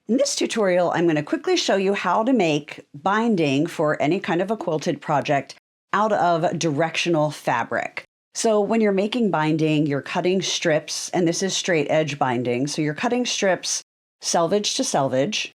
In this tutorial, I'm going to quickly show you how to make binding for any kind of a quilted project out of directional fabric. So when you're making binding, you're cutting strips, and this is straight edge binding. So you're cutting strips selvage to selvage,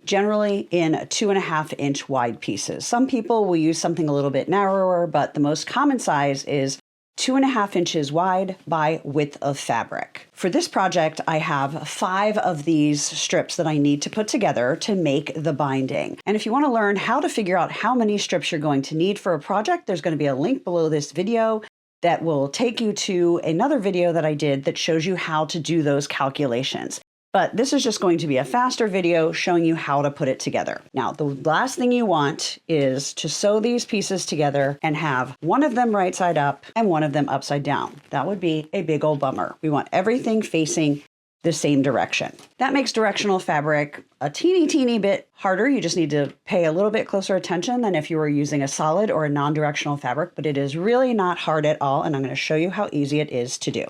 generally in 2.5 inch wide pieces. Some people will use something a little bit narrower, but the most common size is 2.5 inches wide by width of fabric. For this project, I have 5 of these strips that I need to put together to make the binding. And if you want to learn how to figure out how many strips you're going to need for a project, there's going to be a link below this video that will take you to another video that I did that shows you how to do those calculations. But this is just going to be a faster video showing you how to put it together. Now, the last thing you want is to sew these pieces together and have one of them right side up and one of them upside down. That would be a big old bummer. We want everything facing the same direction. That makes directional fabric a teeny bit harder. You just need to pay a little bit closer attention than if you were using a solid or a non-directional fabric, but it is really not hard at all, and I'm going to show you how easy it is to do.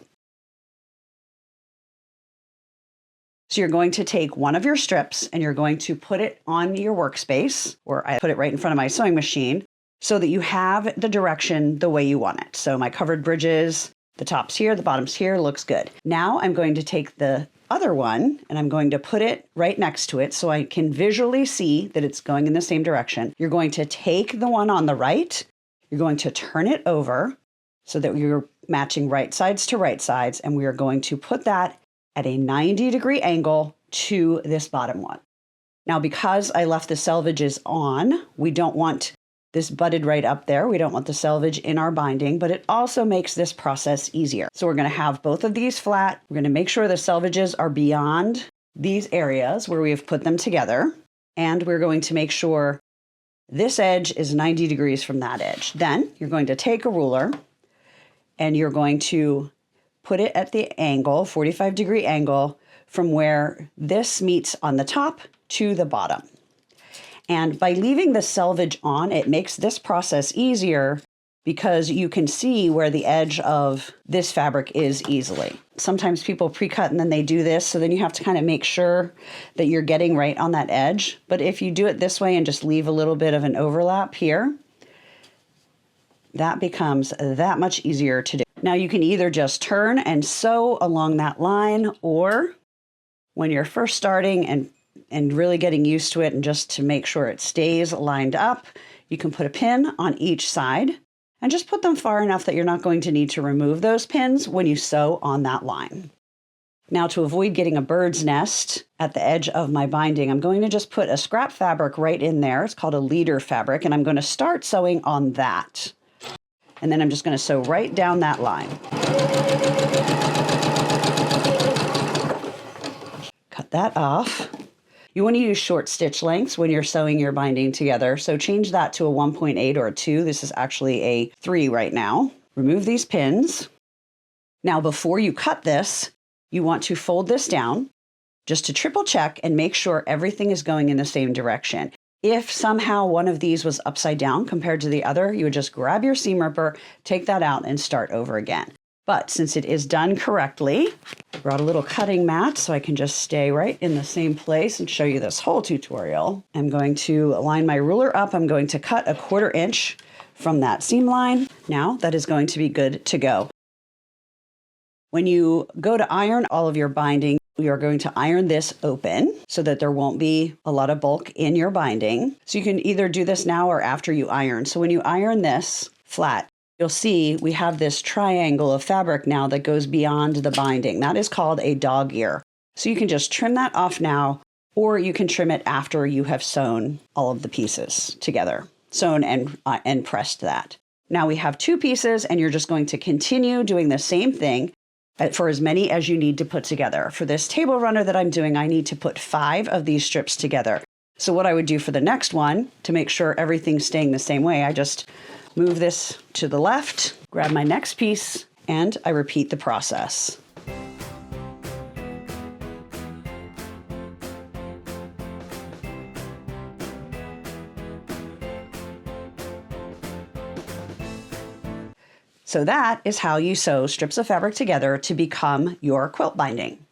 So you're going to take one of your strips and you're going to put it on your workspace, or I put it right in front of my sewing machine, so that you have the direction the way you want it. So my covered bridges, the top's here, the bottom's here, looks good. Now I'm going to take the other one and I'm going to put it right next to it so I can visually see that it's going in the same direction. You're going to take the one on the right, you're going to turn it over so that you're matching right sides to right sides, and we are going to put that at a 90-degree angle to this bottom one. Now, because I left the selvages on, we don't want this butted right up there. We don't want the selvage in our binding, but it also makes this process easier. So we're going to have both of these flat. We're going to make sure the selvages are beyond these areas where we have put them together. And we're going to make sure this edge is 90 degrees from that edge. Then you're going to take a ruler and you're going to put it at the angle, 45-degree angle, from where this meets on the top to the bottom. And by leaving the selvage on, it makes this process easier because you can see where the edge of this fabric is easily. Sometimes people pre-cut and then they do this, so then you have to kind of make sure that you're getting right on that edge. But if you do it this way and just leave a little bit of an overlap here, that becomes that much easier to do. Now you can either just turn and sew along that line, or when you're first starting and really getting used to it, and just to make sure it stays lined up, you can put a pin on each side and just put them far enough that you're not going to need to remove those pins when you sew on that line. Now, to avoid getting a bird's nest at the edge of my binding, I'm going to just put a scrap fabric right in there. It's called a leader fabric, and I'm going to start sewing on that. And then I'm just going to sew right down that line. Cut that off. You want to use short stitch lengths when you're sewing your binding together, so change that to a 1.8 or a 2. This is actually a 3 right now. Remove these pins. Now, before you cut this, you want to fold this down just to triple check and make sure everything is going in the same direction. If somehow one of these was upside down compared to the other, you would just grab your seam ripper, take that out, and start over again. But since it is done correctly, I brought a little cutting mat so I can just stay right in the same place and show you this whole tutorial. I'm going to line my ruler up. I'm going to cut a 1/4 inch from that seam line. Now that is going to be good to go. When you go to iron all of your binding, we are going to iron this open so that there won't be a lot of bulk in your binding. So you can either do this now or after you iron. So when you iron this flat, you'll see we have this triangle of fabric now that goes beyond the binding. That is called a dog ear. So you can just trim that off now, or you can trim it after you have sewn all of the pieces together, sewn and pressed that. Now we have 2 pieces, and you're just going to continue doing the same thing for as many as you need to put together. For this table runner that I'm doing, I need to put 5 of these strips together. So what I would do for the next one, to make sure everything's staying the same way, I just move this to the left, grab my next piece, and I repeat the process. So that is how you sew strips of fabric together to become your quilt binding.